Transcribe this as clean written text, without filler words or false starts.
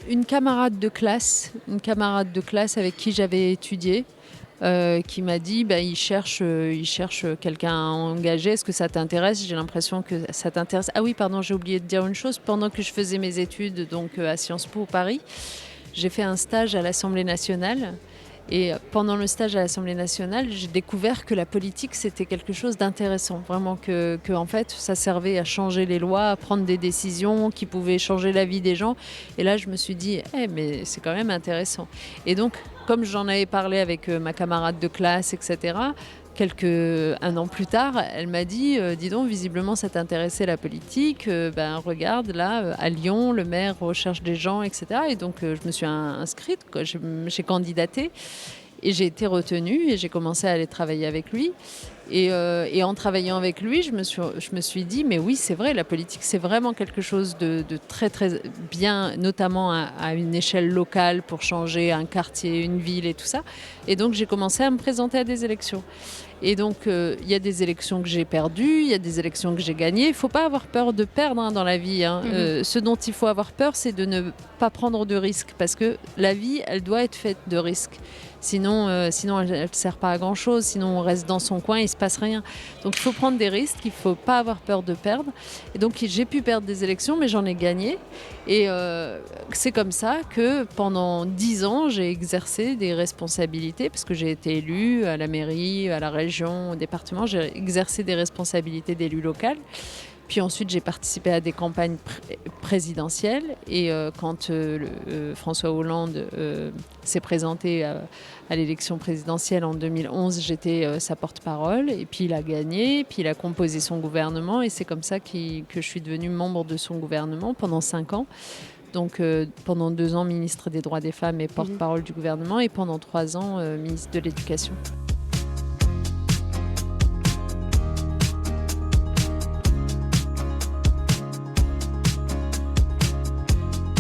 Une camarade une camarade de classe avec qui j'avais étudié, qui m'a dit, il cherche quelqu'un à engager. Est-ce que ça t'intéresse? J'ai l'impression que ça t'intéresse. Ah oui, pardon, j'ai oublié de dire une chose. Pendant que je faisais mes études donc, à Sciences Po Paris, j'ai fait un stage à l'Assemblée nationale. Et pendant le stage à l'Assemblée nationale, j'ai découvert que la politique, c'était quelque chose d'intéressant. Vraiment que en fait, ça servait à changer les lois, à prendre des décisions qui pouvaient changer la vie des gens. Et là, je me suis dit, mais c'est quand même intéressant. Et donc, comme j'en avais parlé avec ma camarade de classe, etc., un an plus tard, elle m'a dit, dis donc, visiblement, ça t'intéressait la politique. Regarde, là, à Lyon, le maire recherche des gens, etc. Et donc, je me suis inscrite, quoi. J'ai candidaté. Et j'ai été retenue et j'ai commencé à aller travailler avec lui. Et en travaillant avec lui, je me suis dit, mais oui, c'est vrai, la politique, c'est vraiment quelque chose de très, très bien, notamment à une échelle locale pour changer un quartier, une ville et tout ça. Et donc, j'ai commencé à me présenter à des élections. Et donc, il y a des élections que j'ai perdues, il y a des élections que j'ai gagnées. Il ne faut pas avoir peur de perdre dans la vie. Ce dont il faut avoir peur, c'est de ne pas prendre de risques. Parce que la vie, elle doit être faite de risques. Sinon, elle ne sert pas à grand-chose. Sinon, on reste dans son coin, il ne se passe rien. Donc, il faut prendre des risques, il ne faut pas avoir peur de perdre. Et donc, j'ai pu perdre des élections, mais j'en ai gagné. Et c'est comme ça que pendant 10 ans, j'ai exercé des responsabilités, parce que j'ai été élue à la mairie, à la région, au département. J'ai exercé des responsabilités d'élu local. Puis ensuite, j'ai participé à des campagnes présidentielles. Et quand François Hollande s'est présenté à l'élection présidentielle en 2011, j'étais sa porte-parole. Et puis il a gagné, puis il a composé son gouvernement. Et c'est comme ça que je suis devenue membre de son gouvernement pendant 5 ans. Donc pendant 2 ans, ministre des Droits des Femmes et porte-parole du gouvernement. Et pendant 3 ans, ministre de l'Éducation.